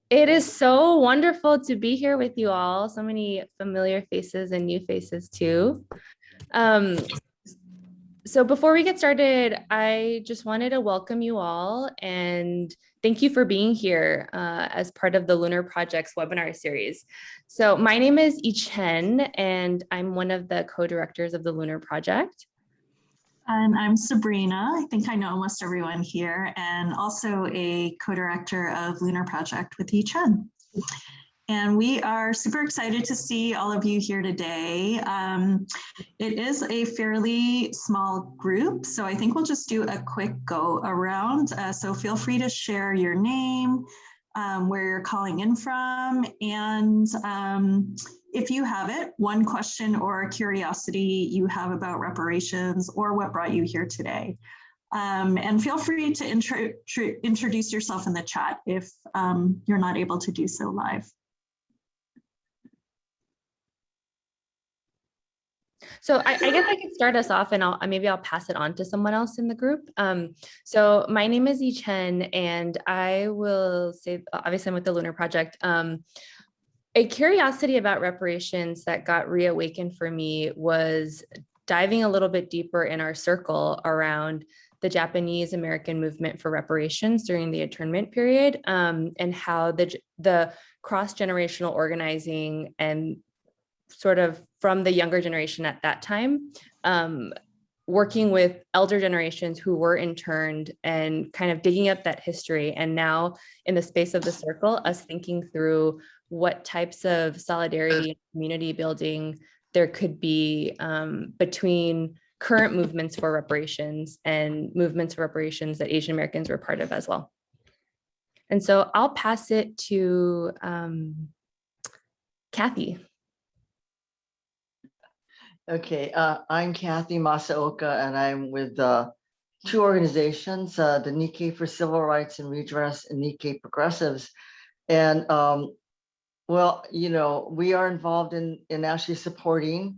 It is so wonderful to be here with you all. So many familiar faces and new faces too. Um, so before we get started, I just wanted to welcome you all and thank you for being here as part of the Lunar Project's webinar series. So my name is Chen and I'm one of the co-directors of the Lunar Project. And I'm Sabrina. I think I know almost everyone here, and also a co-director of Lunar Project with Chen. And we are super excited to see all of you here today. It is a fairly small group, so I think we'll just do a quick go around. So feel free to share your name, where you're calling in from, and if you have it, one question or a curiosity you have about reparations or what brought you here today. And feel free to introduce yourself in the chat if you're not able to do so live. So I guess I could start us off and maybe I'll pass it on to someone else in the group. So my name is Chen and I will say, obviously I'm with the Lunar Project. A curiosity about reparations that got reawakened for me was diving a little bit deeper in our circle around the Japanese American movement for reparations during the internment period, and how the cross-generational organizing and sort of from the younger generation at that time, working with elder generations who were interned and kind of digging up that history. And now in the space of the circle, us thinking through what types of solidarity and community building there could be between current movements for reparations and movements for reparations that Asian Americans were part of as well. And so I'll pass it to Kathy. Okay, I'm Kathy Masaoka, and I'm with two organizations, the Nikkei for Civil Rights and Redress and Nikkei Progressives. And well, you know, we are involved in actually supporting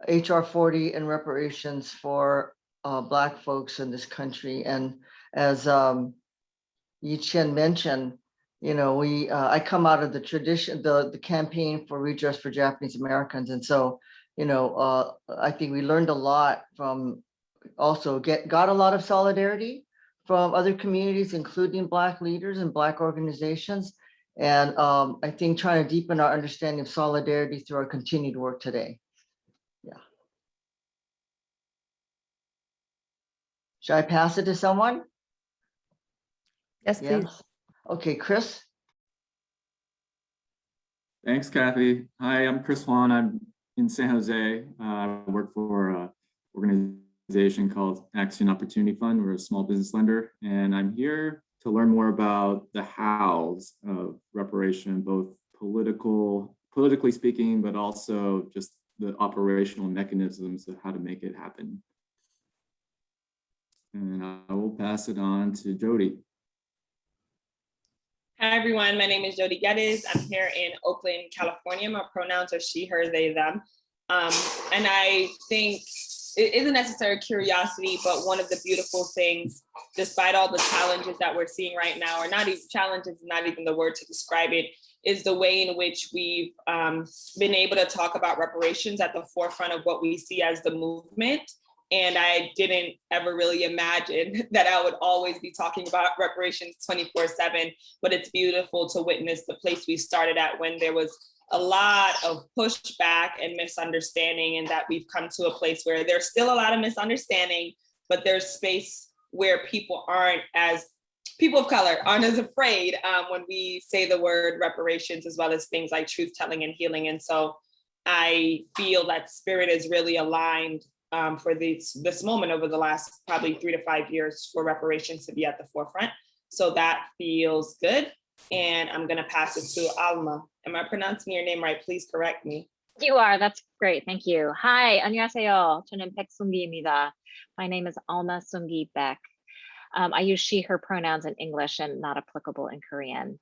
HR 40 and reparations for Black folks in this country. And as Chen mentioned, you know, I come out of the tradition, the campaign for redress for Japanese Americans, and so, you know, I think we learned a lot from, also got a lot of solidarity from other communities, including Black leaders and Black organizations. And I think trying to deepen our understanding of solidarity through our continued work today. Yeah. Should I pass it to someone? Yes, please. Yes. Okay, Chris. Thanks, Kathy. Hi, I'm Chris Juan. I'm in San Jose. I work for an organization called Action Opportunity Fund. We're a small business lender, and I'm here to learn more about the hows of reparation, both politically speaking, but also just the operational mechanisms of how to make it happen. And I will pass it on to Jody. Hi, everyone. My name is Jodi Geres. I'm here in Oakland, California. My pronouns are she, her, they, them. And I think it isn't necessarily curiosity, but one of the beautiful things, despite all the challenges that we're seeing right now, or not even challenges, not even the word to describe it, is the way in which we've been able to talk about reparations at the forefront of what we see as the movement. And I didn't ever really imagine that I would always be talking about reparations 24/7, but it's beautiful to witness the place we started at when there was a lot of pushback and misunderstanding, and that we've come to a place where there's still a lot of misunderstanding, but there's space where people of color aren't as afraid when we say the word reparations, as well as things like truth telling and healing. And so I feel that spirit is really aligned for this moment over the last probably 3 to 5 years for reparations to be at the forefront. So that feels good. And I'm going to pass it to Alma. Am I pronouncing your name right? Please correct me. You are. That's great. Thank you. Hi, 안녕하세요. 저는 백순기입니다. My name is Alma Sungi Beck. I use she, her pronouns in English and not applicable in Korean.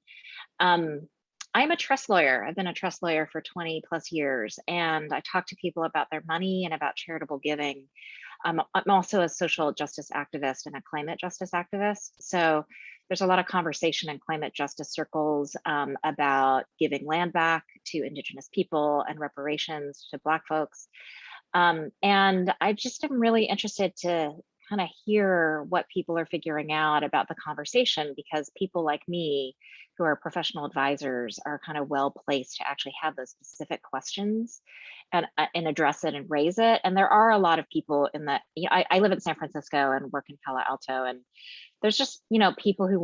I'm a trust lawyer. I've been a trust lawyer for 20 plus years, and I talk to people about their money and about charitable giving. I'm also a social justice activist and a climate justice activist. So there's a lot of conversation in climate justice circles about giving land back to Indigenous people and reparations to Black folks. And I just am really interested to kind of hear what people are figuring out about the conversation, because people like me who are professional advisors are kind of well placed to actually have those specific questions and address it and raise it. And there are a lot of people in that, you know, I live in San Francisco and work in Palo Alto, and there's just, you know, people who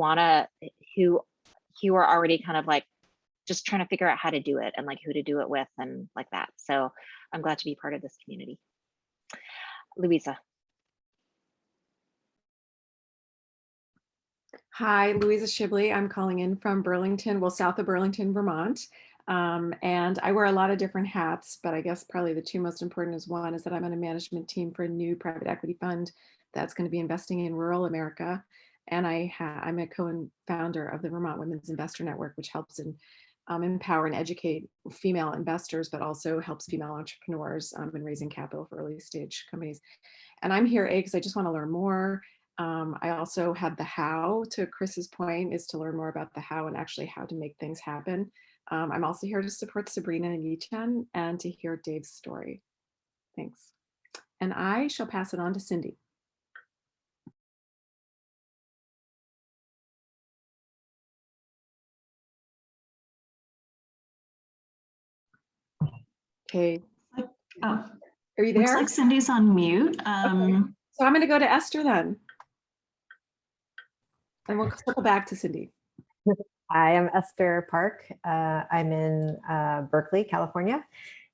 who are already kind of like just trying to figure out how to do it and like who to do it with and like that. So I'm glad to be part of this community. Louisa. Hi, Louise Shibley. I'm calling in from Burlington, well, south of Burlington, Vermont. And I wear a lot of different hats, but I guess probably the two most important is one is that I'm on a management team for a new private equity fund that's going to be investing in rural America. And I'm a co-founder of the Vermont Women's Investor Network, which helps empower and educate female investors, but also helps female entrepreneurs in raising capital for early stage companies. And I'm here, because I just want to learn more. I also had the how, to Chris's point, is to learn more about the how and actually how to make things happen. I'm also here to support Sabrina and Chen and to hear Dave's story. Thanks. And I shall pass it on to Cindy. Okay. Oh, are you there? looks like Cindy's on mute. Okay. So I'm going to go to Esther then. And we'll circle back to Cindy. Hi, I'm Esther Park. I'm in Berkeley, California,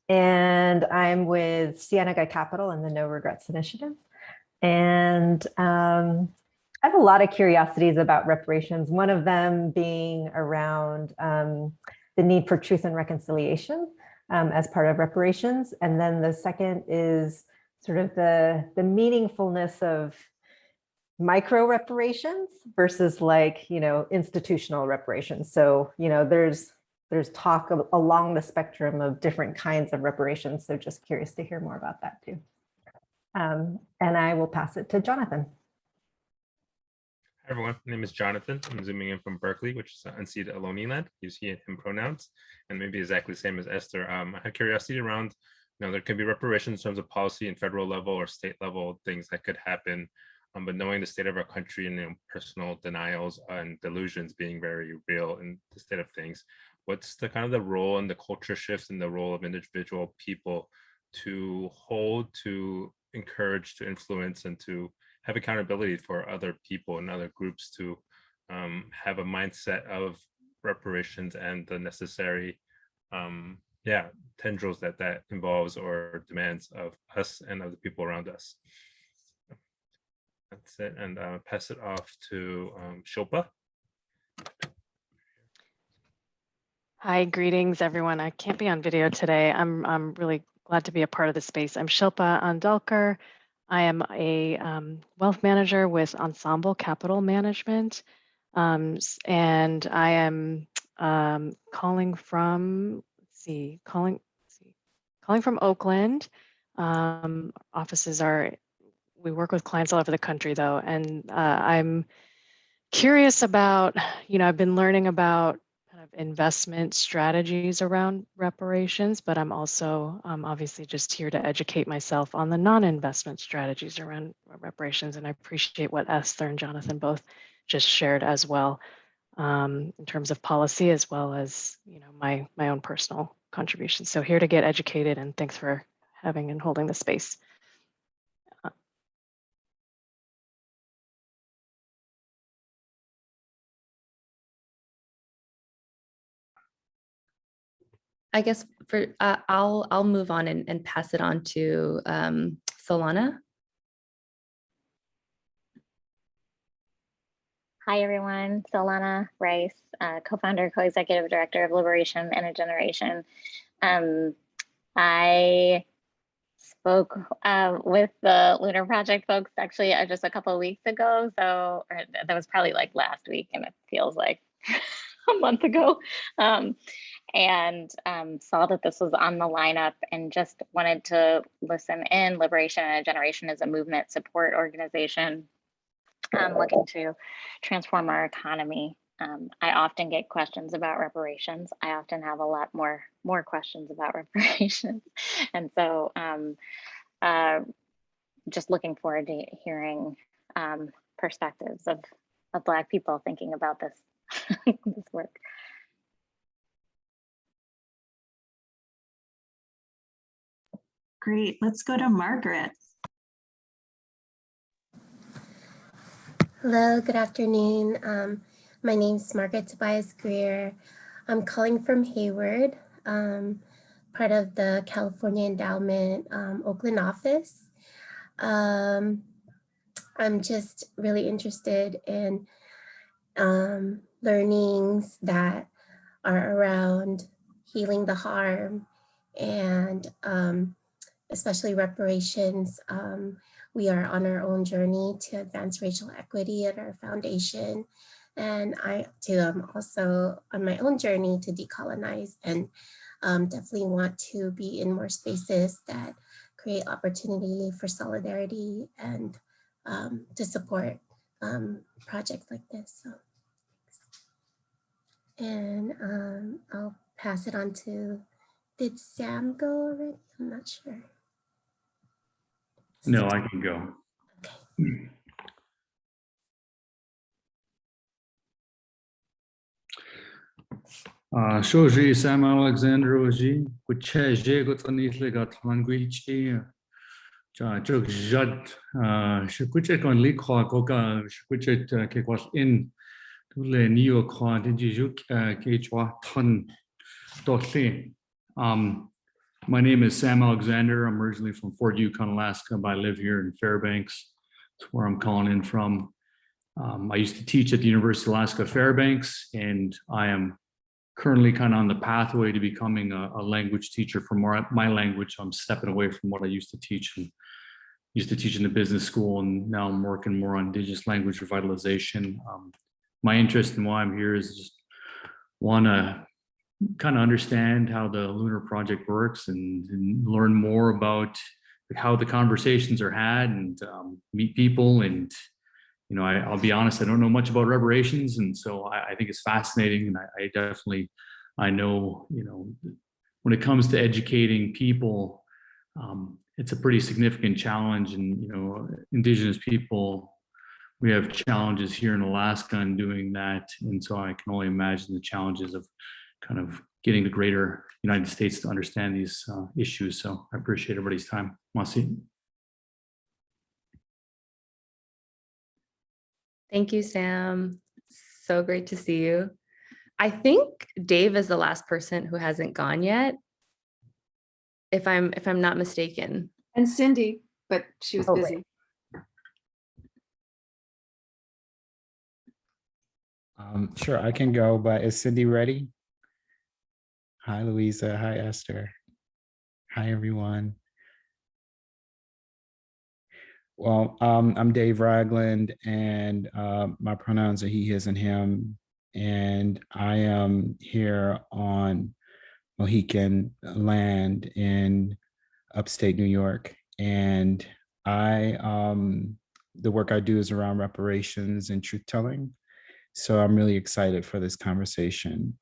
and I'm with Cienega Capital and the No Regrets Initiative. And I have a lot of curiosities about reparations, one of them being around the need for truth and reconciliation as part of reparations. And then the second is sort of the meaningfulness of micro reparations versus, like, you know, institutional reparations. So, you know, there's talk along the spectrum of different kinds of reparations. So just curious to hear more about that too. And I will pass it to Jonathan. Hi everyone, my name is Jonathan. I'm zooming in from Berkeley, which is unceded Ohlone land. Use he and him pronouns, and maybe exactly the same as Esther. I had curiosity around, you know, there can be reparations in terms of policy and federal level or state level things that could happen. But knowing the state of our country and, you know, personal denials and delusions being very real in the state of things, what's the kind of the role and the culture shifts in the role of individual people to hold, to encourage, to influence, and to have accountability for other people and other groups to have a mindset of reparations and the necessary tendrils that involves or demands of us and of the people around us. That's it, and pass it off to Shilpa. Hi, greetings everyone. I can't be on video today. I'm really glad to be a part of the space. I'm Shilpa Andalkar. I am a wealth manager with Ensemble Capital Management, and I am calling from Oakland. Offices are. We work with clients all over the country though, and I'm curious about, you know, I've been learning about kind of investment strategies around reparations, but I'm also obviously just here to educate myself on the non-investment strategies around reparations. And I appreciate what Esther and Jonathan both just shared as well, in terms of policy, as well as, you know, my own personal contributions. So here to get educated, and thanks for having and holding the space. I guess for I'll move on and pass it on to Solana. Hi everyone, Solana Rice, co-founder, co-executive director of Liberation and a Generation. I spoke with the Lunar Project folks actually just a couple of weeks ago, so that was probably like last week, and it feels like a month ago. And saw that this was on the lineup and just wanted to listen in. Liberation and a Generation is a movement support organization looking to transform our economy. I often get questions about reparations. I often have a lot more questions about reparations. And so just looking forward to hearing perspectives of Black people thinking about this, this work. Great, let's go to Margaret. Hello, good afternoon. My name is Margaret Tobias Greer. I'm calling from Hayward, part of the California Endowment Oakland office. I'm just really interested in learnings that are around healing the harm and especially reparations. We are on our own journey to advance racial equity at our foundation. And I too am also on my own journey to decolonize, and definitely want to be in more spaces that create opportunity for solidarity and to support projects like this. So, and I'll pass it on to, did Sam go already? I'm not sure. No, I can go. Okay. Shoji Sam Alexander Oji, Kuche Jegotani got language. Jog Jad, Shikuchet on Likwa Koka, Shikuchet Kekwas in Tule Neo Kwa, Dijuk Kechwa Ton Dotli. My name is Sam Alexander. I'm originally from Fort Yukon, Alaska, but I live here in Fairbanks. That's where I'm calling in from. I used to teach at the University of Alaska Fairbanks, and I am currently kind of on the pathway to becoming a language teacher for my language. I'm stepping away from what I used to teach, and used to teach in the business school, and now I'm working more on Indigenous language revitalization. My interest in why I'm here is just want to kind of understand how the Lunar Project works and learn more about how the conversations are had, and meet people. And you know, I'll be honest, I don't know much about reparations, and so I think it's fascinating. And I definitely, I know, you know, when it comes to educating people, it's a pretty significant challenge. And you know, Indigenous people, we have challenges here in Alaska in doing that, and so I can only imagine the challenges of kind of getting the greater United States to understand these issues. So I appreciate everybody's time. Masi. Thank you, Sam. So great to see you. I think Dave is the last person who hasn't gone yet, if I'm not mistaken. And Cindy, but she was busy. Sure, I can go, but is Cindy ready? Hi, Louisa. Hi, Esther. Hi, everyone. Well, I'm Dave Ragland, and my pronouns are he, his, and him. And I am here on Mohican land in upstate New York. And the work I do is around reparations and truth telling. So I'm really excited for this conversation.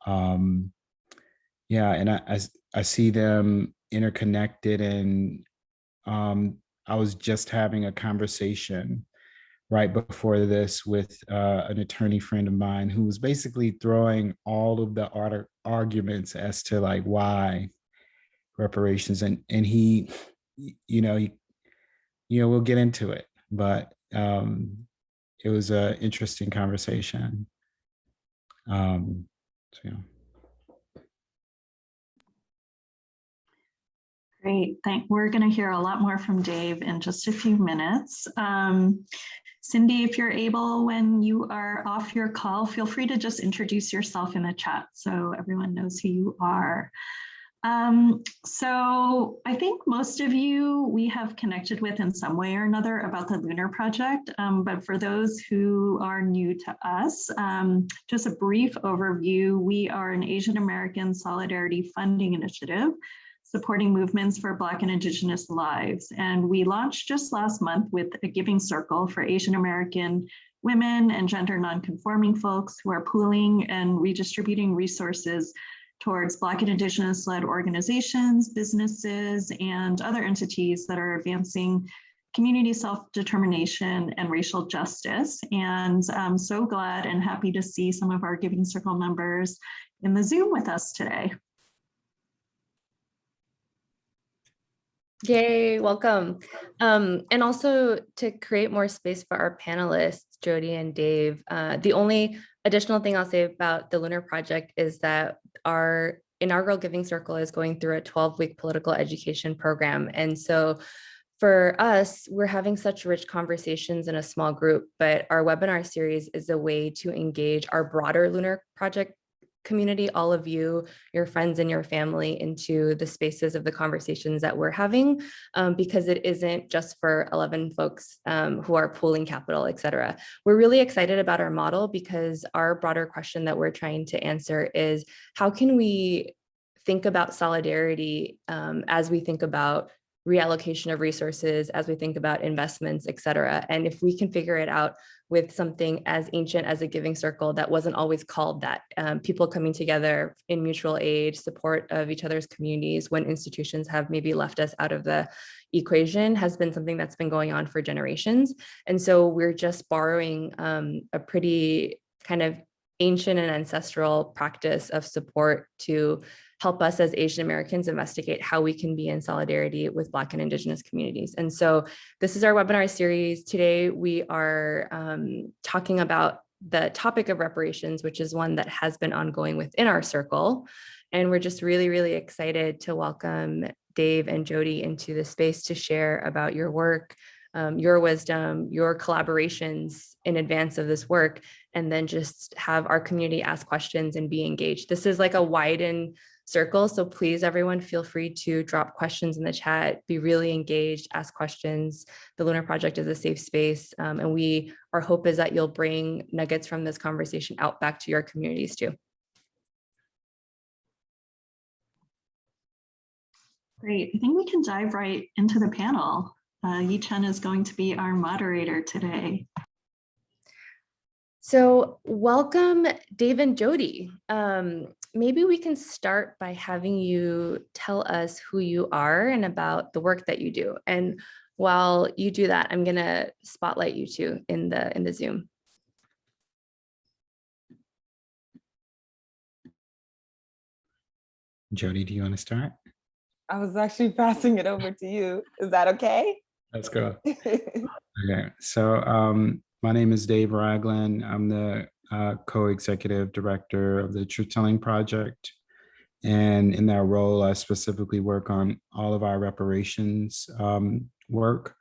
Yeah, and I see them interconnected, and I was just having a conversation right before this with an attorney friend of mine who was basically throwing all of the arguments as to like why reparations, and he, we'll get into it, but it was an interesting conversation. So yeah. Great, we're going to hear a lot more from Dave in just a few minutes. Cindy, if you're able, when you are off your call, feel free to just introduce yourself in the chat so everyone knows who you are. So I think most of you we have connected with in some way or another about the Lunar Project, but for those who are new to us, just a brief overview. We are an Asian American Solidarity Funding Initiative supporting movements for Black and Indigenous lives. And we launched just last month with a giving circle for Asian American women and gender nonconforming folks who are pooling and redistributing resources towards Black and Indigenous-led organizations, businesses, and other entities that are advancing community self-determination and racial justice. And I'm so glad and happy to see some of our Giving Circle members in the Zoom with us today. Yay, welcome. And also to create more space for our panelists, Jody and Dave, the only additional thing I'll say about the Lunar Project is that our inaugural Giving Circle is going through a 12-week political education program. And so for us, we're having such rich conversations in a small group, but our webinar series is a way to engage our broader Lunar Project community, all of you, your friends and your family, into the spaces of the conversations that we're having, because it isn't just for 11 folks who are pooling capital, et cetera. We're really excited about our model because our broader question that we're trying to answer is, how can we think about solidarity as we think about reallocation of resources, as we think about investments, et cetera. And if we can figure it out with something as ancient as a Giving Circle that wasn't always called that, people coming together in mutual aid, support of each other's communities when institutions have maybe left us out of the equation, has been something that's been going on for generations. And so we're just borrowing a pretty kind of ancient and ancestral practice of support to help us as Asian Americans investigate how we can be in solidarity with Black and Indigenous communities. And so this is our webinar series. Today, we are talking about the topic of reparations, which is one that has been ongoing within our circle. And we're just really, really excited to welcome Dave and Jody into the space to share about your work, your wisdom, your collaborations in advance of this work, and then just have our community ask questions and be engaged. This is like a widened circle, so please, everyone, feel free to drop questions in the chat, be really engaged, ask questions. The Lunar Project is a safe space, and our hope is that you'll bring nuggets from this conversation out back to your communities too. Great, I think we can dive right into the panel. Chen is going to be our moderator today. So welcome, Dave and Jody. Maybe we can start by having you tell us who you are and about the work that you do. And while you do that, I'm gonna spotlight you two in the Zoom. Jody, do you want to start? I was actually passing it over to you. Is that okay? Let's go. Okay, so my name is Dave Ragland. I'm the co-executive director of the Truth Telling Project. And in that role, I specifically work on all of our reparations work.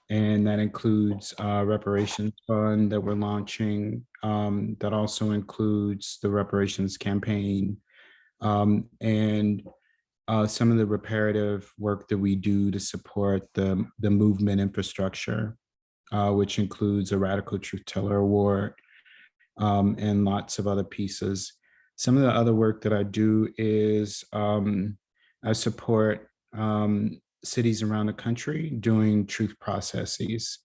And that includes reparations fund that we're launching. That also includes the reparations campaign and some of the reparative work that we do to support the movement infrastructure, which includes a Radical Truth Teller Award and lots of other pieces. Some of the other work that I do is I support cities around the country doing truth processes.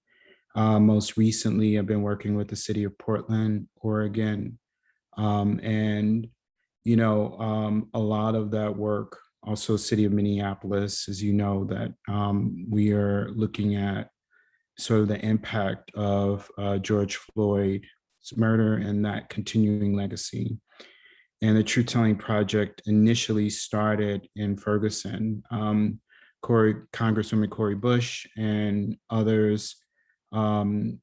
Most recently, I've been working with the city of Portland, Oregon, and a lot of that work, also city of Minneapolis, as you know, that we are looking at sort of the impact of George Floyd's murder and that continuing legacy. And the Truth Telling Project initially started in Ferguson. Congresswoman Cori Bush and others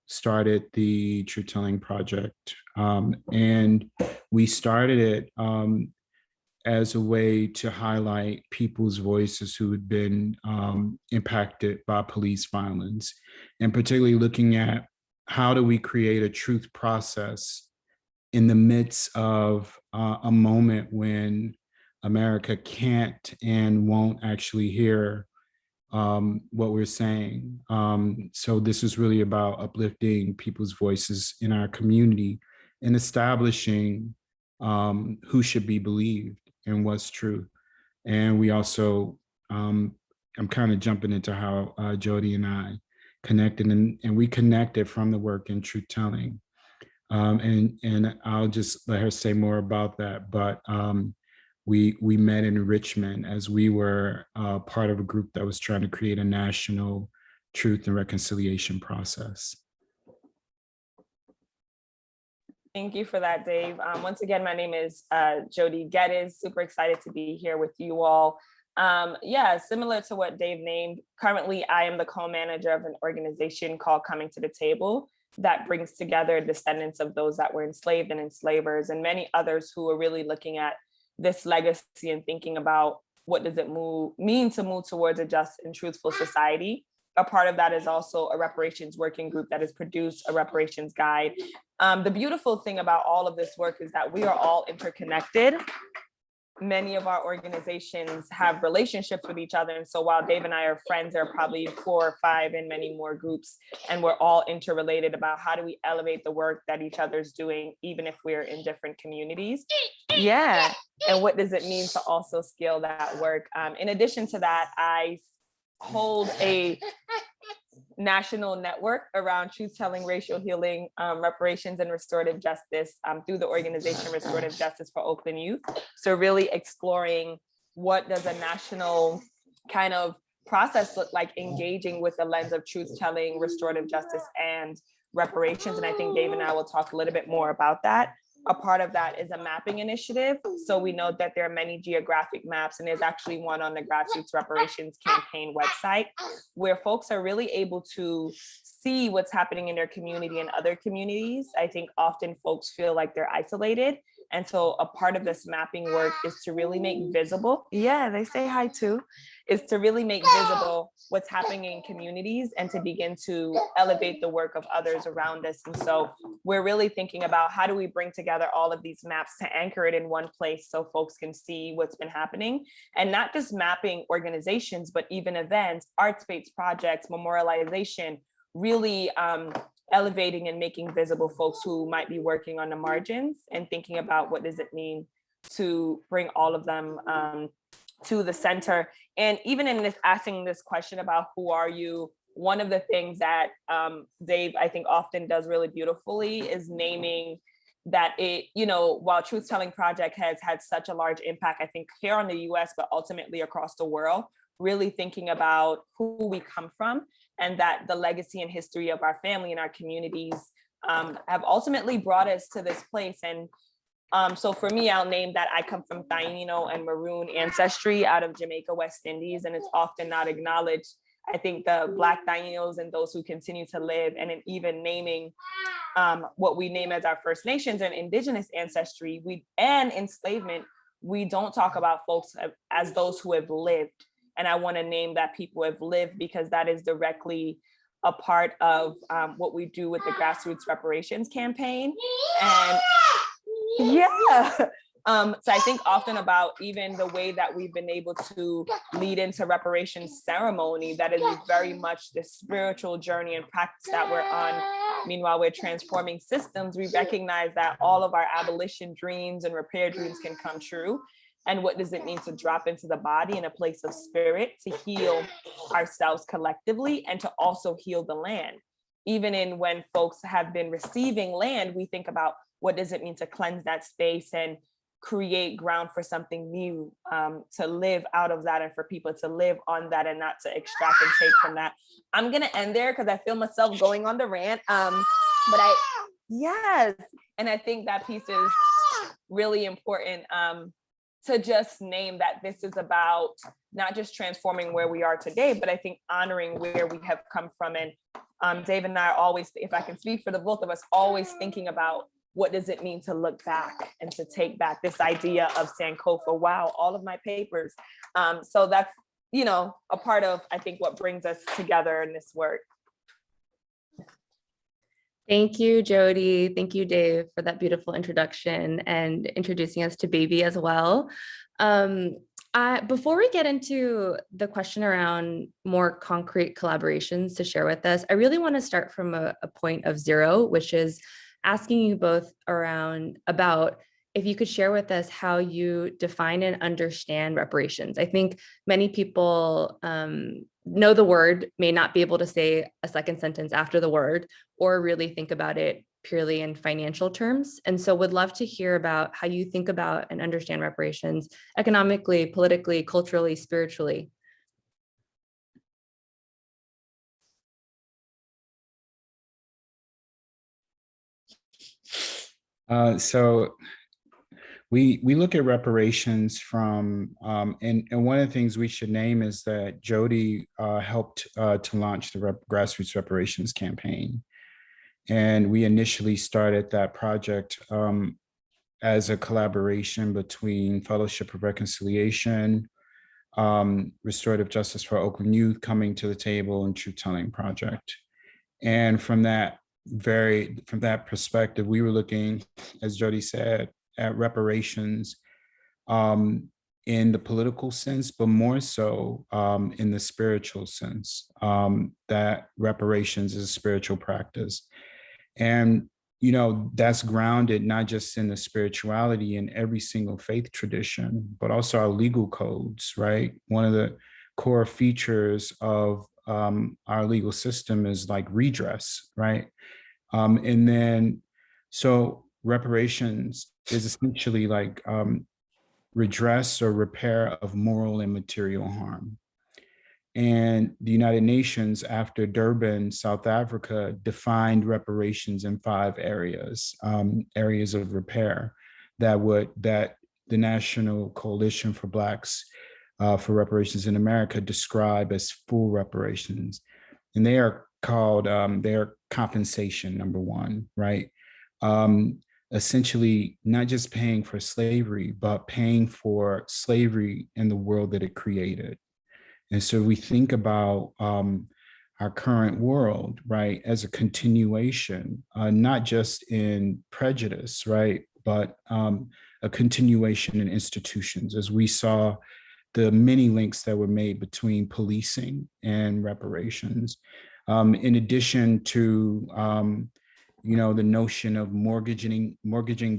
started the Truth Telling Project. And we started it as a way to highlight people's voices who had been impacted by police violence, and particularly looking at how do we create a truth process in the midst of a moment when America can't and won't actually hear what we're saying. So this is really about uplifting people's voices in our community and establishing who should be believed and what's true. And we also, I'm kind of jumping into how Jody and I connected, and we connected from the work in Truth Telling. And I'll just let her say more about that. But we met in Richmond as we were part of a group that was trying to create a national truth and reconciliation process. Thank you for that, Dave. Once again, my name is Jodi Geres. Super excited to be here with you all. Yeah, similar to what Dave named, currently I am the co-manager of an organization called Coming to the Table that brings together descendants of those that were enslaved and enslavers and many others who are really looking at this legacy and thinking about what does it mean to move towards a just and truthful society. A part of that is also a reparations working group that has produced a reparations guide. The beautiful thing about all of this work is that we are all interconnected. Many of our organizations have relationships with each other. And so while Dave and I are friends, there are probably 4 or 5 and many more groups, and we're all interrelated about how do we elevate the work that each other's doing, even if we're in different communities. Yeah, and what does it mean to also scale that work? In addition to that, I hold a national network around truth-telling, racial healing, reparations, and restorative justice through the organization Restorative Justice for Oakland Youth. So really exploring what does a national kind of process look like, engaging with the lens of truth-telling, restorative justice, and reparations. And I think Dave and I will talk a little bit more about that. A part of that is a mapping initiative. So we know that there are many geographic maps, and there's actually one on the Grassroots Reparations Campaign website where folks are really able to see what's happening in their community and other communities. I think often folks feel like they're isolated. And so a part of this mapping work is to really make visible, yeah, they say hi too, is to really make visible what's happening in communities and to begin to elevate the work of others around us. And so we're really thinking about how do we bring together all of these maps to anchor it in one place so folks can see what's been happening, and not just mapping organizations, but even events, arts-based projects, memorialization, really elevating and making visible folks who might be working on the margins and thinking about what does it mean to bring all of them to the center. And even in this, asking this question about who are you, one of the things that Dave, I think, often does really beautifully is naming that it, you know, while Truth Telling Project has had such a large impact, I think here in the US, but ultimately across the world, really thinking about who we come from, and that the legacy and history of our family and our communities have ultimately brought us to this place. And so for me, I'll name that I come from Taino and Maroon ancestry out of Jamaica, West Indies, and it's often not acknowledged. I think the Black Tainos and those who continue to live, and in even naming what we name as our First Nations and Indigenous ancestry, and enslavement, we don't talk about folks as those who have lived. And I want to name that people have lived, because that is directly a part of what we do with the Grassroots Reparations Campaign. And yeah, so I think often about even the way that we've been able to lead into reparations ceremony, that is very much the spiritual journey and practice that we're on. Meanwhile, we're transforming systems. We recognize that all of our abolition dreams and repair dreams can come true. And what does it mean to drop into the body in a place of spirit to heal ourselves collectively and to also heal the land? Even in when folks have been receiving land, we think about what does it mean to cleanse that space and create ground for something new, to live out of that and for people to live on that and not to extract and take from that. I'm gonna end there because I feel myself going on the rant, yes. And I think that piece is really important, to just name that this is about not just transforming where we are today, but I think honoring where we have come from. And Dave and I are always, if I can speak for the both of us, always thinking about what does it mean to look back and to take back this idea of Sankofa. Wow, all of my papers. So that's, you know, a part of, I think, what brings us together in this work. Thank you, Jody. Thank you, Dave, for that beautiful introduction and introducing us to Baby as well. Before we get into the question around more concrete collaborations to share with us, I really want to start from a point of zero, which is asking you both about if you could share with us how you define and understand reparations. I think many people know the word, may not be able to say a second sentence after the word, or really think about it purely in financial terms. And so would love to hear about how you think about and understand reparations economically, politically, culturally, spiritually. So we look at reparations from, and one of the things we should name is that Jody helped to launch the Grassroots Reparations Campaign. And we initially started that project as a collaboration between Fellowship of Reconciliation, Restorative Justice for Oakland Youth Coming to the Table, and Truth Telling Project. And from that perspective, we were looking, as Jody said, at reparations in the political sense, but more so in the spiritual sense, that reparations is a spiritual practice. And, you know, that's grounded not just in the spirituality in every single faith tradition, but also our legal codes, right? One of the core features of our legal system is like redress, right? And then, so reparations is essentially like redress or repair of moral and material harm. And the United Nations, after Durban, South Africa, defined reparations in 5 areas, areas of repair that the National Coalition for Blacks for Reparations in America describe as full reparations. And they are called, their compensation, number 1, right? Essentially not just paying for slavery, but paying for slavery in the world that it created. And so we think about our current world, right, as a continuation, not just in prejudice, right, but a continuation in institutions, as we saw the many links that were made between policing and reparations. In addition to, you know, the notion of mortgaging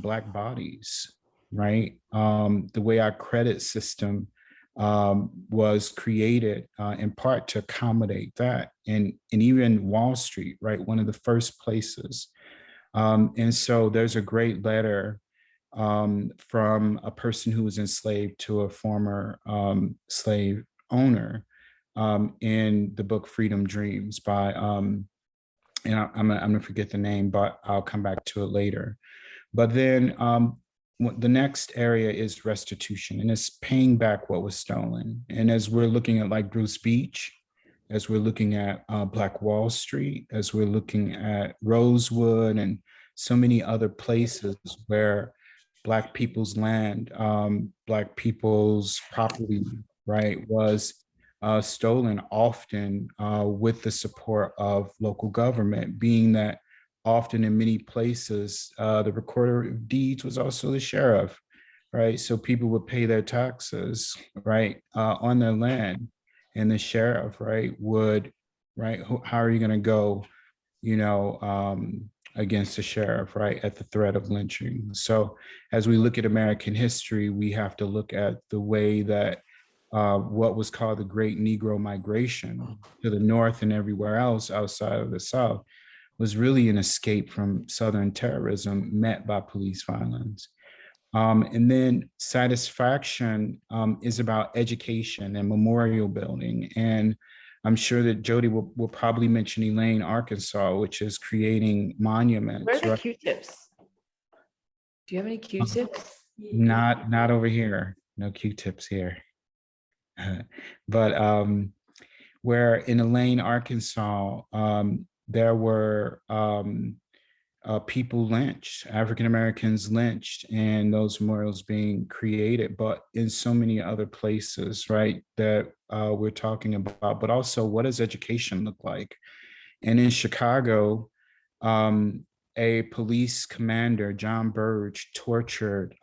Black bodies, right? The way our credit system was created in part to accommodate that, and even Wall Street, right? One of the first places. And so there's a great letter from a person who was enslaved to a former slave owner in the book Freedom Dreams by, and I'm gonna forget the name, but I'll come back to it later. But then the next area is restitution, and it's paying back what was stolen. And as we're looking at like Bruce Beach, as we're looking at Black Wall Street, as we're looking at Rosewood and so many other places where Black people's land, Black people's property, right, was stolen, often with the support of local government, being that often in many places, the recorder of deeds was also the sheriff, right? So people would pay their taxes, right, on their land, and the sheriff, right, would, right, how are you gonna go, you know, against the sheriff, right, at the threat of lynching? So as we look at American history, we have to look at the way that what was called the Great Negro Migration to the North and everywhere else outside of the South was really an escape from Southern terrorism met by police violence. And then satisfaction is about education and memorial building. And I'm sure that Jody will probably mention Elaine, Arkansas, which is creating monuments. Where are the Q-tips? Do you have any Q-tips? Not over here. No Q-tips here. But where in Elaine, Arkansas, there were people lynched, African Americans lynched, and those memorials being created, but in so many other places, right, that we're talking about. But also, what does education look like? And in Chicago, a police commander, John Burge, tortured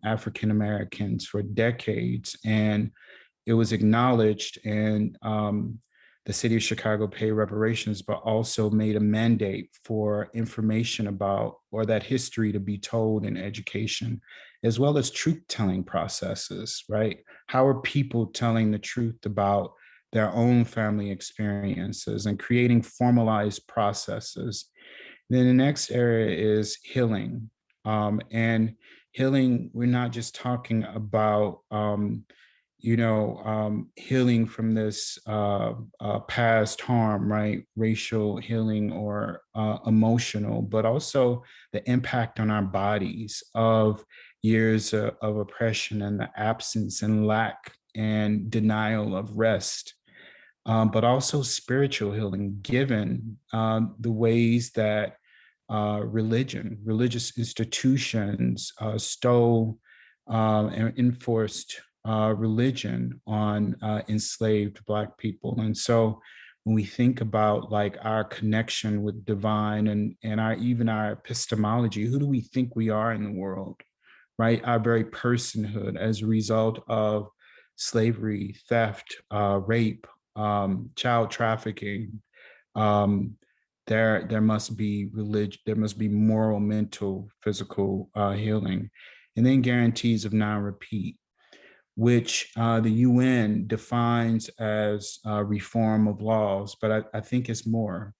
African Americans for decades, and it was acknowledged, and the city of Chicago paid reparations, but also made a mandate for information about, or that history to be told in education, as well as truth-telling processes, right? How are people telling the truth about their own family experiences and creating formalized processes? Then the next area is healing. And healing, we're not just talking about, healing from this past harm, right? Racial healing or emotional, but also the impact on our bodies of years of oppression and the absence and lack and denial of rest. But also spiritual healing, given the ways that religious institutions stole and enforced religion on enslaved Black people. And so when we think about like our connection with divine and our epistemology, who do we think we are in the world, right? Our very personhood as a result of slavery, theft, rape, child trafficking. There must be religion, there must be moral, mental, physical healing, and then guarantees of non-repeat, which the UN defines as reform of laws, but I think it's more.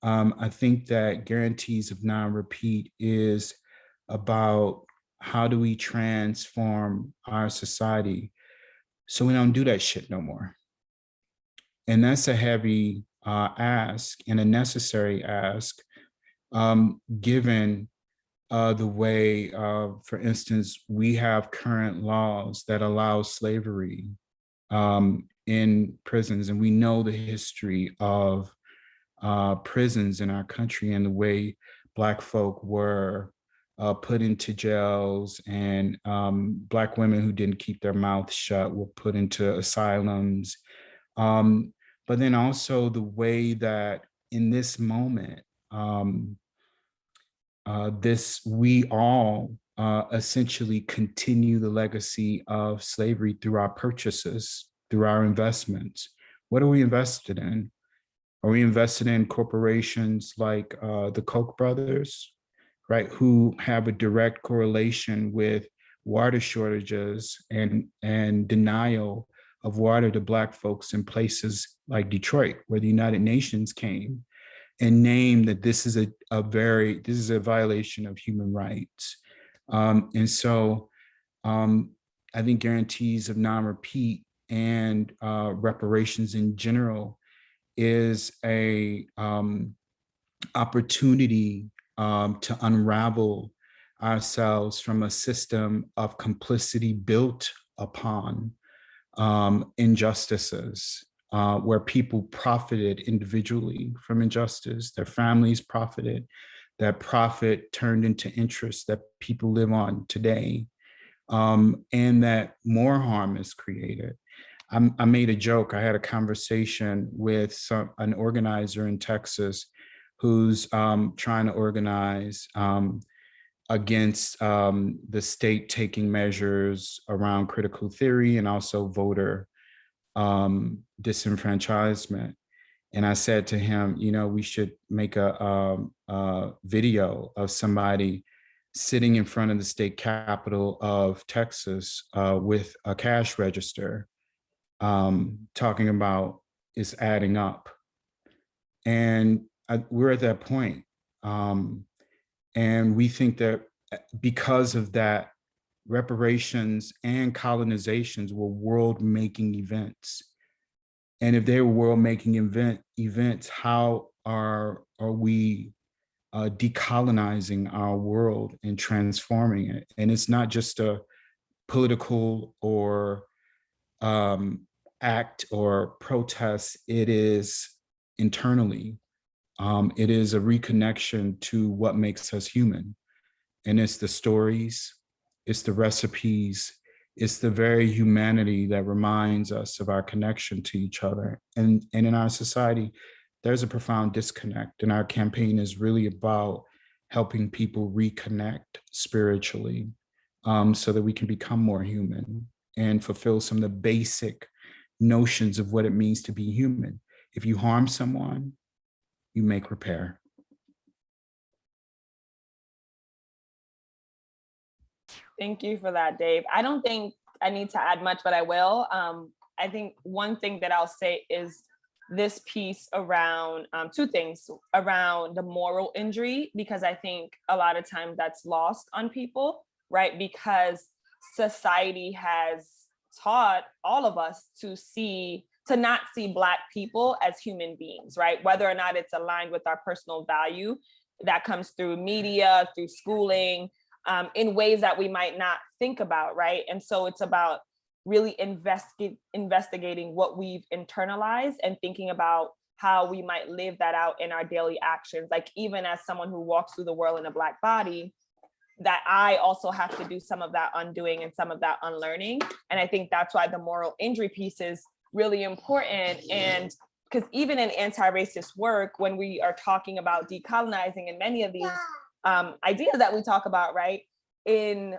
I think that guarantees of non-repeat is about how do we transform our society so we don't do that shit no more. And that's a heavy ask and a necessary ask, given the way, for instance, we have current laws that allow slavery in prisons. And we know the history of prisons in our country and the way Black folk were put into jails, and Black women who didn't keep their mouths shut were put into asylums. But then also the way that in this moment, we all essentially continue the legacy of slavery through our purchases, through our investments. What are we invested in? Are we invested in corporations like the Koch brothers, right, who have a direct correlation with water shortages and denial of water to Black folks in places like Detroit, where the United Nations came and named that this is a violation of human rights. And so I think guarantees of non-repeat and reparations in general is a opportunity to unravel ourselves from a system of complicity built upon injustices, where people profited individually from injustice, their families profited, that profit turned into interest that people live on today, and that more harm is created. I made a joke. I had a conversation with an organizer in Texas who's trying to organize against the state taking measures around critical theory and also voter disenfranchisement. And I said to him, we should make a video of somebody sitting in front of the state capitol of Texas with a cash register, talking about it's adding up. And we're at that point. And we think that because of that, reparations and colonizations were world-making events. And if they were world-making events, how are we decolonizing our world and transforming it? And it's not just a political or act or protest, it is internally. It is a reconnection to what makes us human. And it's the stories, it's the recipes, it's the very humanity that reminds us of our connection to each other. And in our society, there's a profound disconnect. And our campaign is really about helping people reconnect spiritually, so that we can become more human and fulfill some of the basic notions of what it means to be human. If you harm someone, you make repair. Thank you for that, Dave. I don't think I need to add much, but I will. I think one thing that I'll say is this piece around two things, around the moral injury, because I think a lot of times that's lost on people, right? Because society has taught all of us to not see Black people as human beings, right? Whether or not it's aligned with our personal value that comes through media, through schooling, in ways that we might not think about, right? And so it's about really investigating what we've internalized and thinking about how we might live that out in our daily actions. Like, even as someone who walks through the world in a Black body, that I also have to do some of that undoing and some of that unlearning. And I think that's why the moral injury piece is really important. And because even in anti-racist work, when we are talking about decolonizing and many of these ideas that we talk about, right, in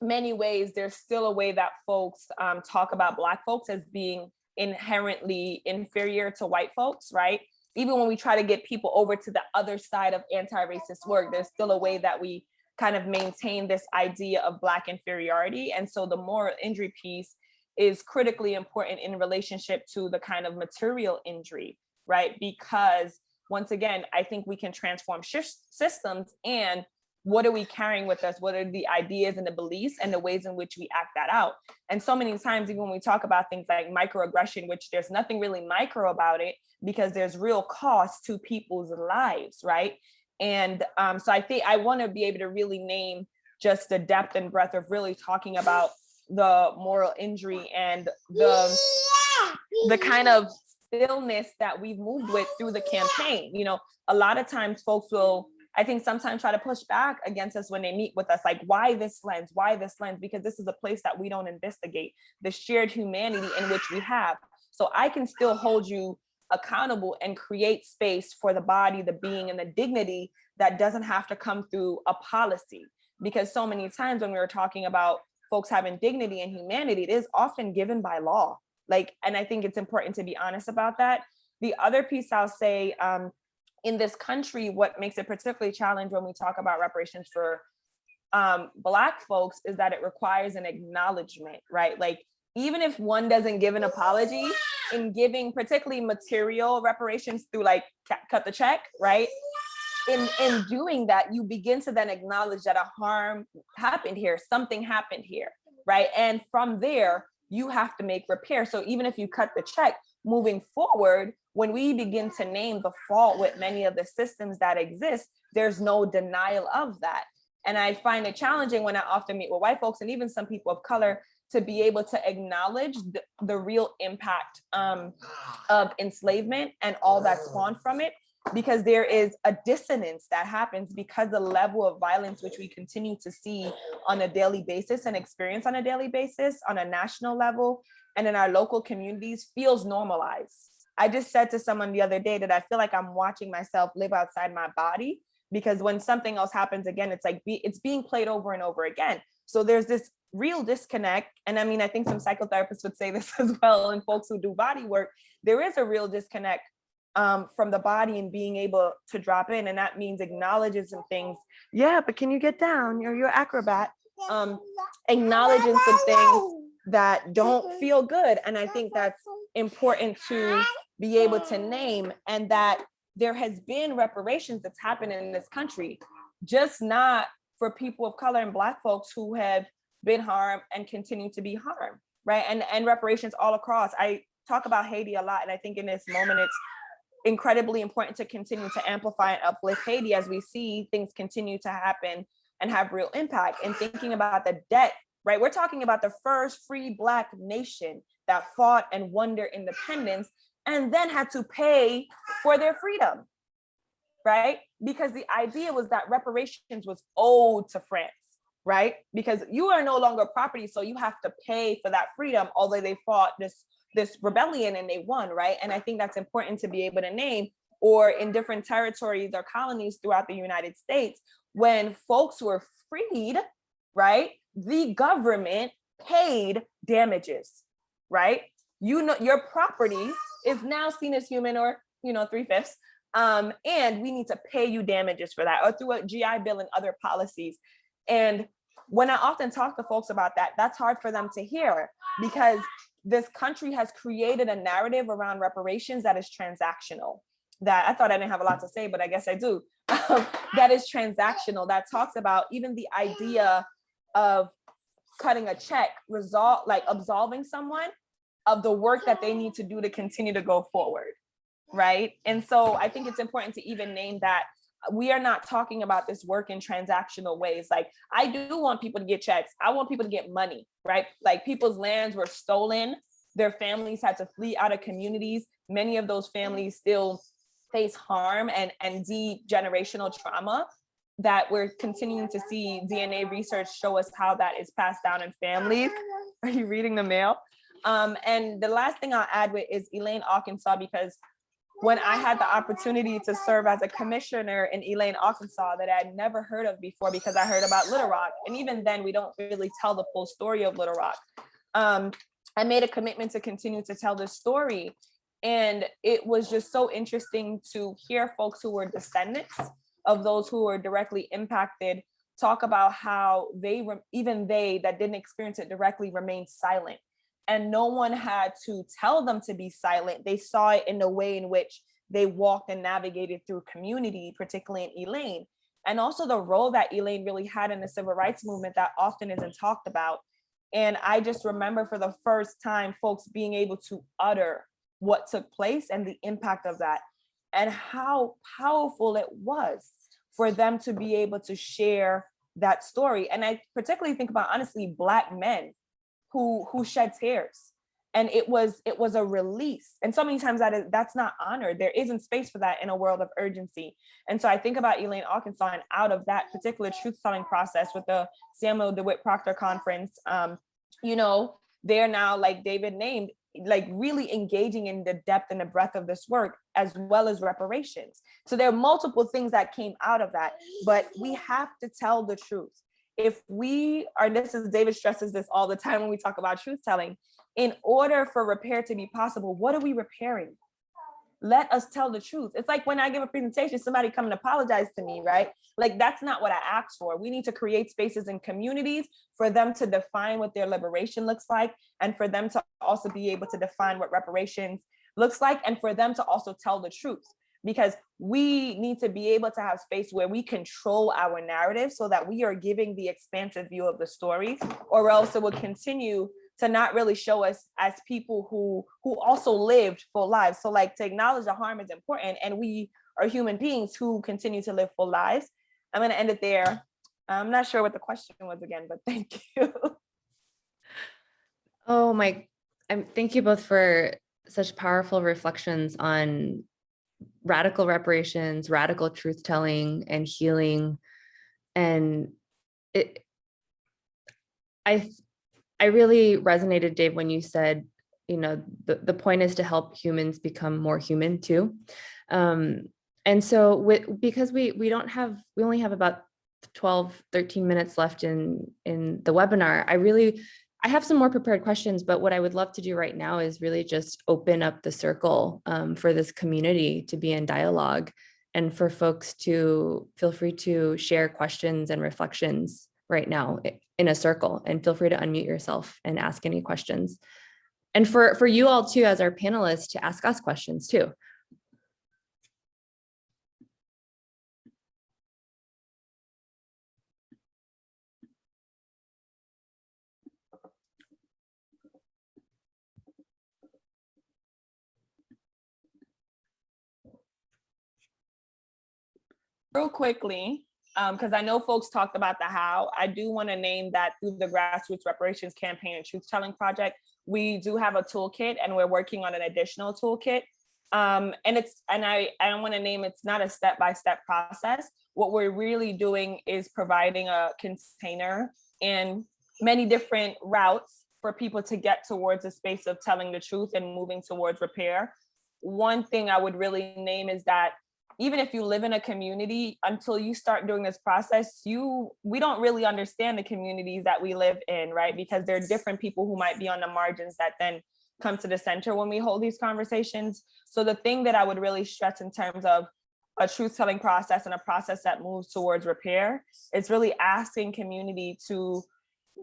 many ways, there's still a way that folks talk about Black folks as being inherently inferior to white folks, right? Even when we try to get people over to the other side of anti-racist work, there's still a way that we kind of maintain this idea of Black inferiority. And so the moral injury piece is critically important in relationship to the kind of material injury, right? Because once again, I think we can transform systems, and what are we carrying with us? What are the ideas and the beliefs and the ways in which we act that out? And so many times, even when we talk about things like microaggression, which there's nothing really micro about it, because there's real cost to people's lives, right? And so I think I want to be able to really name just the depth and breadth of really talking about the moral injury and the kind of stillness that we've moved with through the campaign. You know, a lot of times folks will, I think, sometimes try to push back against us when they meet with us, like, why this lens? Why this lens? Because this is a place that we don't investigate the shared humanity in which we have. So I can still hold you accountable and create space for the body, the being, and the dignity that doesn't have to come through a policy. Because so many times when we were talking about folks having dignity and humanity, it is often given by law. Like, and I think it's important to be honest about that. The other piece I'll say, in this country, what makes it particularly challenging when we talk about reparations for Black folks is that it requires an acknowledgement, right? Like, even if one doesn't give an apology, in giving particularly material reparations through like cut the check, right? In doing that, you begin to then acknowledge that a harm happened here, something happened here, right? And from there, you have to make repair. So even if you cut the check, moving forward, when we begin to name the fault with many of the systems that exist, there's no denial of that. And I find it challenging when I often meet with white folks and even some people of color to be able to acknowledge the real impact of enslavement and all that spawned from it, because there is a dissonance that happens because the level of violence which we continue to see on a daily basis and experience on a daily basis on a national level and in our local communities feels normalized. I just said to someone the other day that I feel like I'm watching myself live outside my body, because when something else happens again, it's like it's being played over and over again. So there's this real disconnect. And I mean, I think some psychotherapists would say this as well, and folks who do body work, there is a real disconnect from the body and being able to drop in. And that means acknowledging some things. Yeah, but can you get down? You're acrobat. Acknowledging some things that don't feel good. And I think that's important to be able to name, and that there has been reparations that's happened in this country, just not for people of color and Black folks who have been harmed and continue to be harmed, right? And reparations all across. I talk about Haiti a lot, and I think in this moment, it's incredibly important to continue to amplify and uplift Haiti as we see things continue to happen and have real impact. And thinking about the debt, right? We're talking about the first free Black nation that fought and won their independence and then had to pay for their freedom, right? Because the idea was that reparations was owed to France, right? Because you are no longer property, so you have to pay for that freedom, although they fought this rebellion and they won, right? And I think that's important to be able to name. Or in different territories or colonies throughout the United States, when folks were freed, right, the government paid damages, right? You know, your property is now seen as human, or 3/5, and we need to pay you damages for that, or through a GI Bill and other policies. And when I often talk to folks about that, that's hard for them to hear, because this country has created a narrative around reparations that is transactional, that I thought I didn't have a lot to say, but I guess I do. That is transactional, that talks about even the idea of cutting a check, absolving someone of the work that they need to do to continue to go forward, right? And so I think it's important to even name that we are not talking about this work in transactional ways. Like, I do want people to get checks. I want people to get money, right? Like, people's lands were stolen. Their families had to flee out of communities. Many of those families still face harm and deep generational trauma that we're continuing to see DNA research show us how that is passed down in families. Are you reading the mail? And the last thing I'll add with is Elaine, Arkansas, because when I had the opportunity to serve as a commissioner in Elaine, Arkansas, that I'd never heard of before because I heard about Little Rock. And even then, we don't really tell the full story of Little Rock. I made a commitment to continue to tell this story. And it was just so interesting to hear folks who were descendants of those who were directly impacted talk about how even they that didn't experience it directly remained silent. And no one had to tell them to be silent. They saw it in the way in which they walked and navigated through community, particularly in Elaine. And also the role that Elaine really had in the civil rights movement that often isn't talked about. And I just remember for the first time, folks being able to utter what took place and the impact of that, and how powerful it was for them to be able to share that story. And I particularly think about, honestly, Black men who shed tears, and it was a release. And so many times that's not honored. There isn't space for that in a world of urgency. And so I think about Elaine, Arkansas, and out of that particular truth-telling process with the Samuel DeWitt Proctor Conference, they're now, like David named, like really engaging in the depth and the breadth of this work, as well as reparations. So there are multiple things that came out of that, but we have to tell the truth. If we are, David stresses this all the time when we talk about truth telling, in order for repair to be possible, what are we repairing? Let us tell the truth. It's like when I give a presentation, somebody come and apologize to me, right? Like, that's not what I asked for. We need to create spaces in communities for them to define what their liberation looks like, and for them to also be able to define what reparations looks like, and for them to also tell the truth. Because we need to be able to have space where we control our narrative so that we are giving the expansive view of the story, or else it will continue to not really show us as people who also lived full lives. So, like, to acknowledge the harm is important, and we are human beings who continue to live full lives. I'm going to end it there. I'm not sure what the question was again, but thank you. Oh my, thank you both for such powerful reflections on radical reparations, radical truth telling, and healing. And I really resonated, Dave, when you said, the point is to help humans become more human too. And so because we only have about 12, 13 minutes left in the webinar, I have some more prepared questions, but what I would love to do right now is really just open up the circle for this community to be in dialogue, and for folks to feel free to share questions and reflections right now in a circle, and feel free to unmute yourself and ask any questions. And for you all too, as our panelists, to ask us questions too. Real quickly, because I know folks talked about the how, I do want to name that through the Grassroots Reparations Campaign and Truth Telling Project, we do have a toolkit, and we're working on an additional toolkit. And I want to name, it's not a step-by-step process. What we're really doing is providing a container and many different routes for people to get towards a space of telling the truth and moving towards repair. One thing I would really name is that even if you live in a community, until you start doing this process, we don't really understand the communities that we live in, right? Because there are different people who might be on the margins that then come to the center when we hold these conversations. So the thing that I would really stress in terms of a truth-telling process and a process that moves towards repair, is really asking community to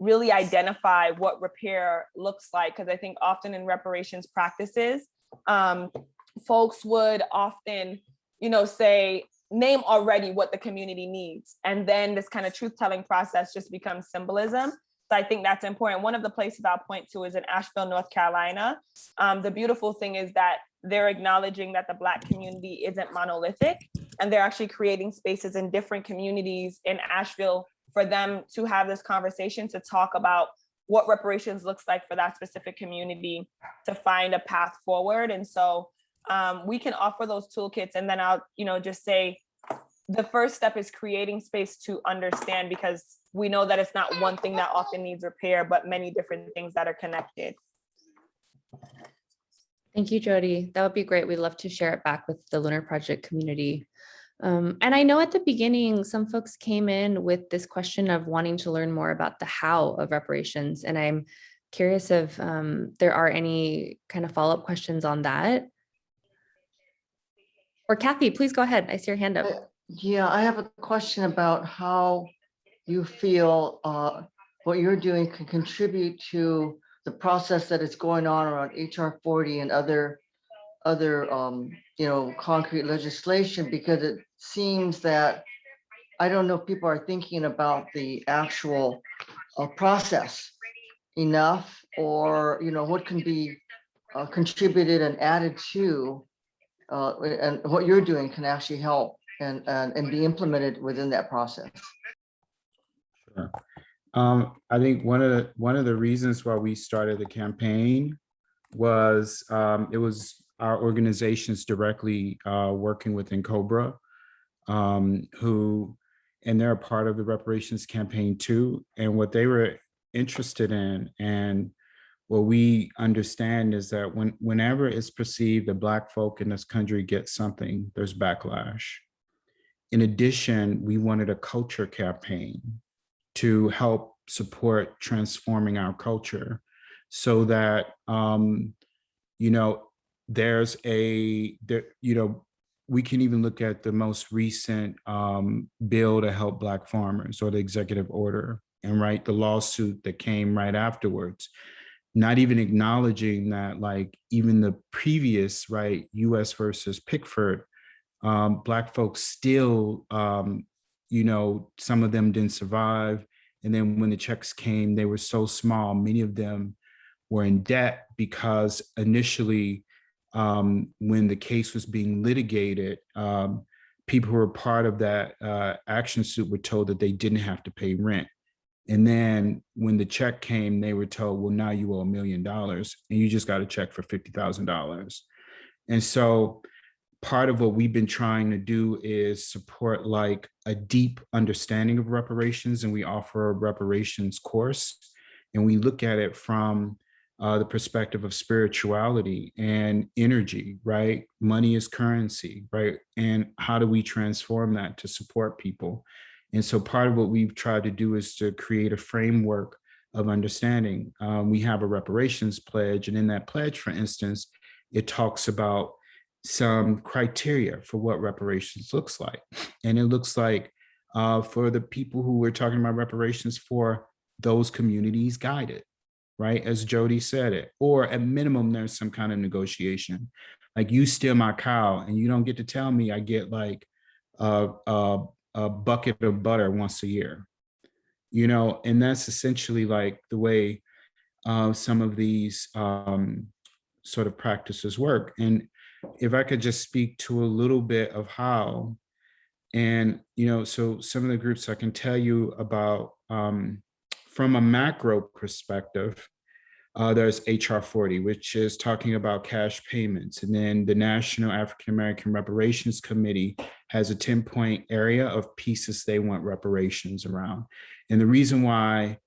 really identify what repair looks like. Because I think often in reparations practices, folks would often, say, name already what the community needs. And then this kind of truth-telling process just becomes symbolism. So I think that's important. One of the places I'll point to is in Asheville, North Carolina. The beautiful thing is that they're acknowledging that the Black community isn't monolithic, and they're actually creating spaces in different communities in Asheville for them to have this conversation, to talk about what reparations looks like for that specific community, to find a path forward. And so we can offer those toolkits. And then I'll, just say, the first step is creating space to understand, because we know that it's not one thing that often needs repair, but many different things that are connected. Thank you, Jody. That would be great. We'd love to share it back with the Lunar Project community. And I know at the beginning, some folks came in with this question of wanting to learn more about the how of reparations. And I'm curious if there are any kind of follow-up questions on that. Or Kathy, please go ahead. I see your hand up. Yeah, I have a question about how you feel what you're doing can contribute to the process that is going on around HR 40 and other concrete legislation, because it seems that, I don't know if people are thinking about the actual process enough, or what can be contributed and added to, and what you're doing can actually help and be implemented within that process. Sure. I think one of the reasons why we started the campaign was it was our organizations directly working within Cobra, and they're a part of the reparations campaign too. And what they were interested in, and what we understand, is that whenever it's perceived that Black folk in this country get something, there's backlash. In addition, we wanted a culture campaign to help support transforming our culture, so that we can even look at the most recent bill to help Black farmers, or the executive order, and the lawsuit that came right afterwards, not even acknowledging that, like, even the previous, US versus Pickford, Black folks still, some of them didn't survive. And then when the checks came, they were so small, many of them were in debt, because initially, when the case was being litigated, people who were part of that action suit were told that they didn't have to pay rent. And then when the check came, they were told, well, now you owe $1 million and you just got a check for $50,000. And so part of what we've been trying to do is support like a deep understanding of reparations, and we offer a reparations course, and we look at it from the perspective of spirituality and energy, right? Money is currency, right? And how do we transform that to support people? And so part of what we've tried to do is to create a framework of understanding. We have a reparations pledge, and in that pledge, for instance, it talks about some criteria for what reparations looks like. And it looks like for the people who we're talking about reparations for, those communities guided, right? As Jody said it, or at minimum, there's some kind of negotiation. Like, you steal my cow and you don't get to tell me I get like a bucket of butter once a year, you know? And that's essentially like the way some of these sort of practices work. And if I could just speak to a little bit of how, and, you know, so some of the groups I can tell you about from a macro perspective, there's HR 40, which is talking about cash payments. And then the National African American Reparations Committee has a 10-point area of pieces they want reparations around. And the reason why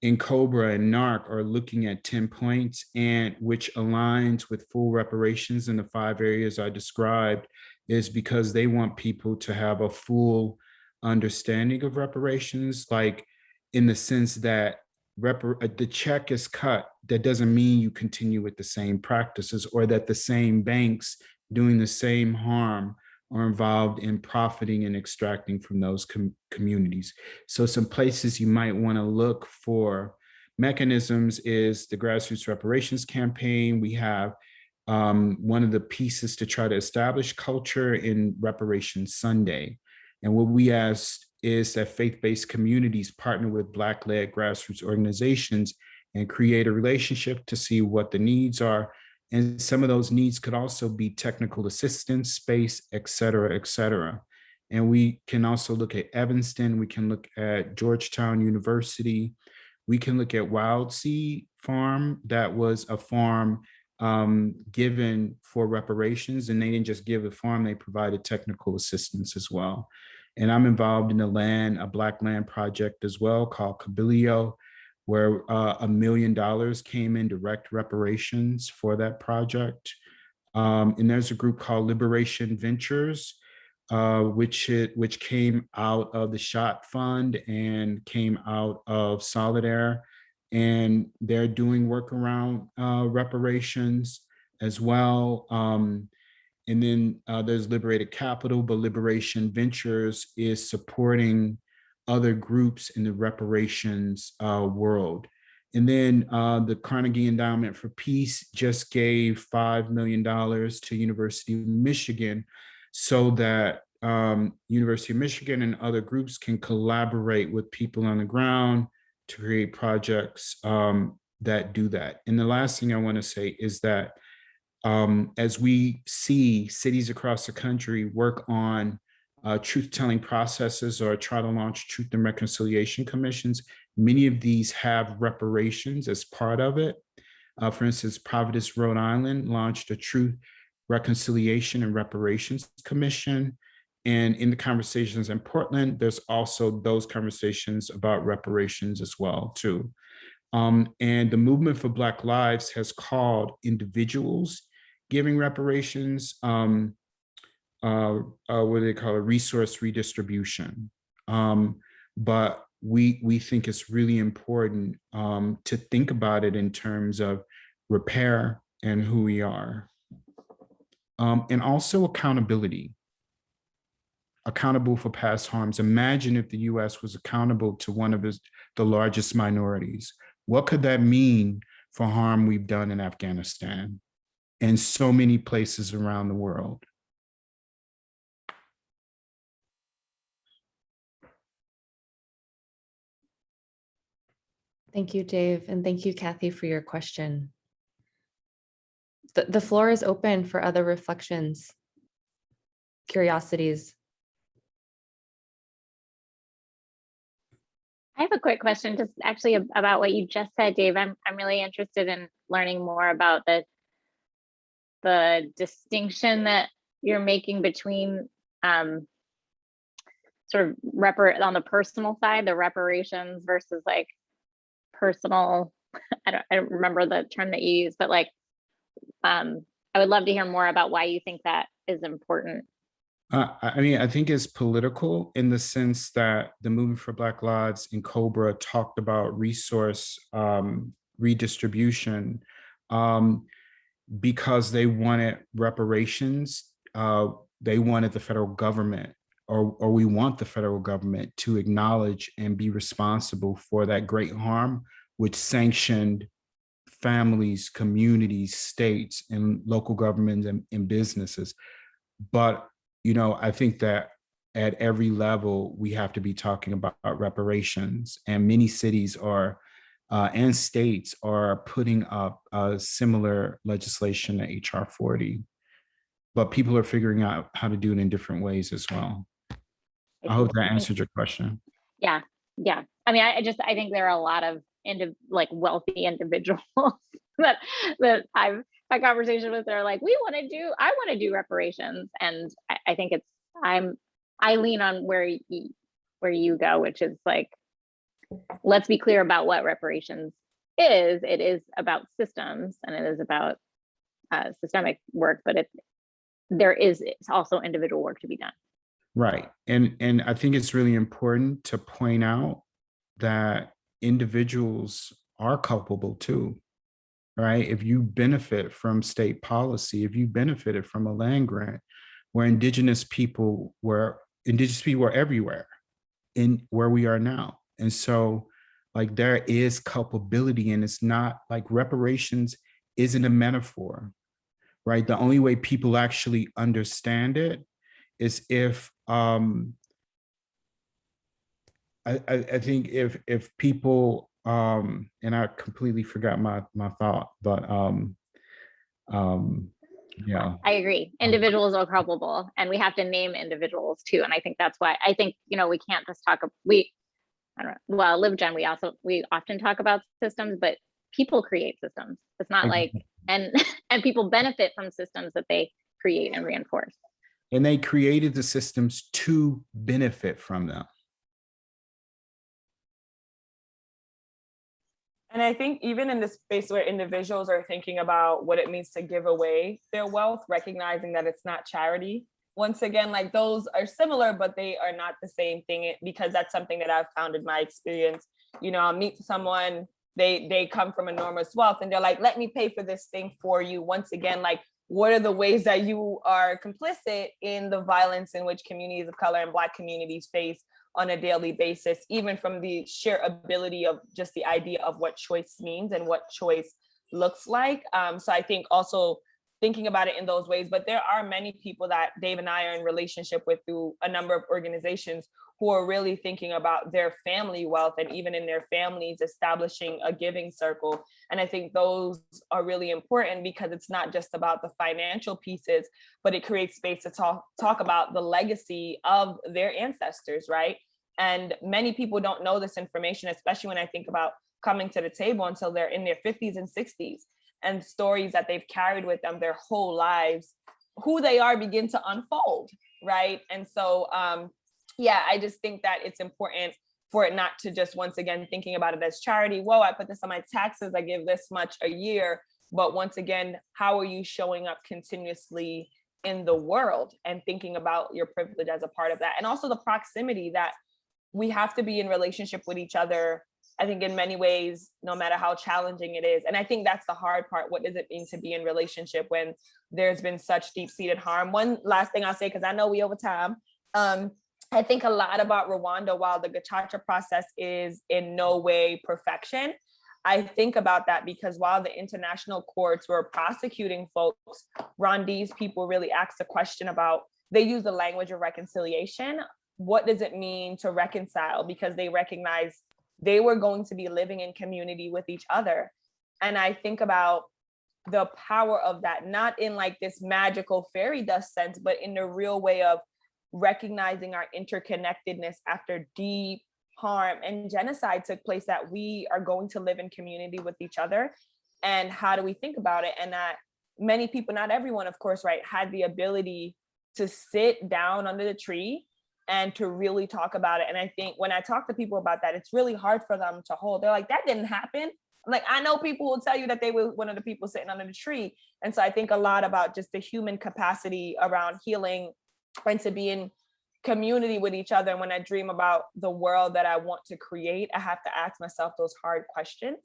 in COBRA and NARC are looking at 10 points, and which aligns with full reparations in the 5 areas I described, is because they want people to have a full understanding of reparations, like in the sense that the check is cut. That doesn't mean you continue with the same practices, or that the same banks doing the same harm are involved in profiting and extracting from those communities. So some places you might want to look for mechanisms is the Grassroots Reparations Campaign. We have one of the pieces to try to establish culture in Reparations Sunday. And what we asked is that faith-based communities partner with Black-led grassroots organizations and create a relationship to see what the needs are. And some of those needs could also be technical assistance, space, et cetera, et cetera. And we can also look at Evanston, we can look at Georgetown University, we can look at Wild Seed Farm. That was a farm given for reparations, and they didn't just give a farm, they provided technical assistance as well. And I'm involved in a Black land project as well called Kibilio, where $1 million came in direct reparations for that project. And there's a group called Liberation Ventures, which came out of the SHOT Fund and came out of Solidaire. And they're doing work around reparations as well. And then there's Liberated Capital, but Liberation Ventures is supporting other groups in the reparations world. And then the Carnegie Endowment for Peace just gave $5 million to University of Michigan so that University of Michigan and other groups can collaborate with people on the ground to create projects that do that. And the last thing I want to say is that as we see cities across the country work on truth-telling processes or try to launch truth and reconciliation commissions, many of these have reparations as part of it. For instance, Providence, Rhode Island launched a Truth, Reconciliation, and Reparations Commission. And in the conversations in Portland, there's also those conversations about reparations as well, too. And the Movement for Black Lives has called individuals giving reparations, what do they call it, resource redistribution. But we think it's really important to think about it in terms of repair and who we are. And also accountability. Accountable for past harms. Imagine if the US was accountable to one of the largest minorities. What could that mean for harm we've done in Afghanistan and so many places around the world? Thank you, Dave, and thank you, Kathy, for your question. The floor is open for other reflections, curiosities. I have a quick question, just actually about what you just said, Dave. I'm really interested in learning more about the distinction that you're making between sort of on the personal side, the reparations versus like personal. I don't remember the term that you used, but like I would love to hear more about why you think that is important. I mean, I think it's political in the sense that the Movement for Black Lives and COBRA talked about resource redistribution because they wanted reparations. They wanted the federal government, or we want the federal government to acknowledge and be responsible for that great harm, which sanctioned families, communities, states, and local governments and businesses. But you know, I think that at every level, we have to be talking about reparations, and many cities are and states are putting up similar legislation to HR 40, but people are figuring out how to do it in different ways as well. I hope that answered your question. Yeah. I mean, I think there are a lot of wealthy individuals that I've had conversation with. They're like, I want to do reparations, and I think I lean on where you go, which is like, let's be clear about what reparations is. It is about systems, and it is about systemic work, but it's also individual work to be done. Right, and I think it's really important to point out that individuals are culpable too, right? If you benefit from state policy, if you benefited from a land grant, where indigenous people were everywhere in where we are now. And so Like there is culpability, and it's not like reparations isn't a metaphor, right? The only way people actually understand it is if I think if people and I completely forgot my thought, but yeah. I agree. Individuals are culpable, and we have to name individuals too. And I think that's why I think, you know, we can't just talk. I don't know. Well, LibGen, we often talk about systems, but people create systems. It's not like, and people benefit from systems that they create and reinforce. And they created the systems to benefit from them. And I think even in the space where individuals are thinking about what it means to give away their wealth, recognizing that it's not charity. Once again, like those are similar, but they are not the same thing, because that's something that I've found in my experience. You know, I'll meet someone, they come from enormous wealth and they're like, let me pay for this thing for you. Once again, like, what are the ways that you are complicit in the violence in which communities of color and Black communities face on a daily basis, even from the sheer ability of just the idea of what choice means and what choice looks like. So I think also thinking about it in those ways, but there are many people that Dave and I are in relationship with through a number of organizations who are really thinking about their family wealth, and even in their families establishing a giving circle. And I think those are really important because it's not just about the financial pieces, but it creates space to talk about the legacy of their ancestors, right? And many people don't know this information, especially when I think about coming to the table until they're in their 50s and 60s, and stories that they've carried with them their whole lives, who they are begin to unfold, right? And so, yeah, I just think that it's important for it not to just, once again, thinking about it as charity. Whoa, I put this on my taxes, I give this much a year. But once again, how are you showing up continuously in the world and thinking about your privilege as a part of that? And also the proximity that we have to be in relationship with each other, I think in many ways, no matter how challenging it is. And I think that's the hard part. What does it mean to be in relationship when there's been such deep-seated harm? One last thing I'll say, because I know we over time, I think a lot about Rwanda, while the Gacaca process is in no way perfection, I think about that because while the international courts were prosecuting folks, Rwandese people really asked the question about, they use the language of reconciliation. What does it mean to reconcile? Because they recognize they were going to be living in community with each other. And I think about the power of that, not in like this magical fairy dust sense, but in the real way of recognizing our interconnectedness after deep harm and genocide took place, that we are going to live in community with each other. And how do we think about it? And that many people, not everyone, of course, right, had the ability to sit down under the tree and to really talk about it. And I think when I talk to people about that, it's really hard for them to hold. They're like, that didn't happen. I'm like, I know people will tell you that they were one of the people sitting under the tree. And so I think a lot about just the human capacity around healing and to be in community with each other. And when I dream about the world that I want to create, I have to ask myself those hard questions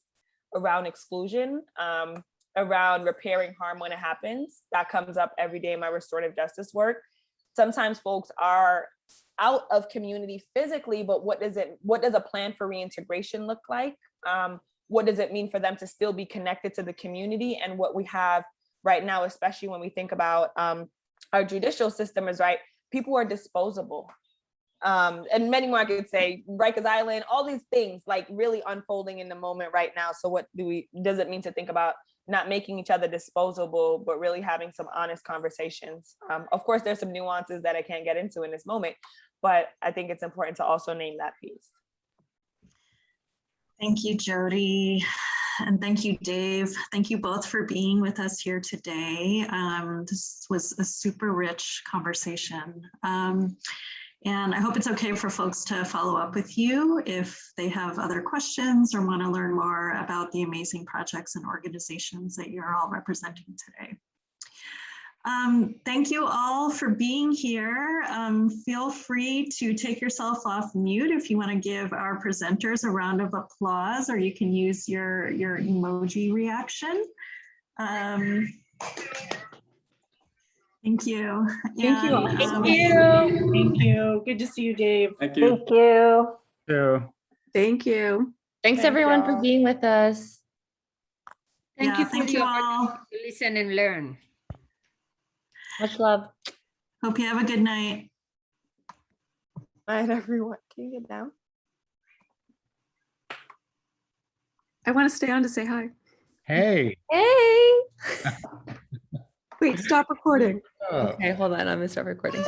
around exclusion, around repairing harm when it happens. That comes up every day in my restorative justice work. Sometimes folks are out of community physically, but what does a plan for reintegration look like? What does it mean for them to still be connected to the community? And what we have right now, especially when we think about our judicial system, is right, people are disposable. And many more I could say, Rikers Island, all these things like really unfolding in the moment right now. So what does it mean to think about not making each other disposable, but really having some honest conversations? Of course, there's some nuances that I can't get into in this moment, but I think it's important to also name that piece. Thank you, Jody. And thank you, Dave. Thank you both for being with us here today. This was a super rich conversation. And I hope it's okay for folks to follow up with you if they have other questions or want to learn more about the amazing projects and organizations that you're all representing today. Thank you all for being here. Feel free to take yourself off mute if you want to give our presenters a round of applause, or you can use your emoji reaction. Thank you. Thank you. And, Thank you. Thank you. Good to see you, Dave. Thank you. Thank you. Yeah. Thank you. Thanks everyone for being with us. Thank you for the opportunity to listen and learn. Much love. Hope you have a good night. Bye, everyone. Can you get down? I want to stay on to say hi. Hey. Hey. Wait, stop recording. Okay, hold on. I'm gonna start recording.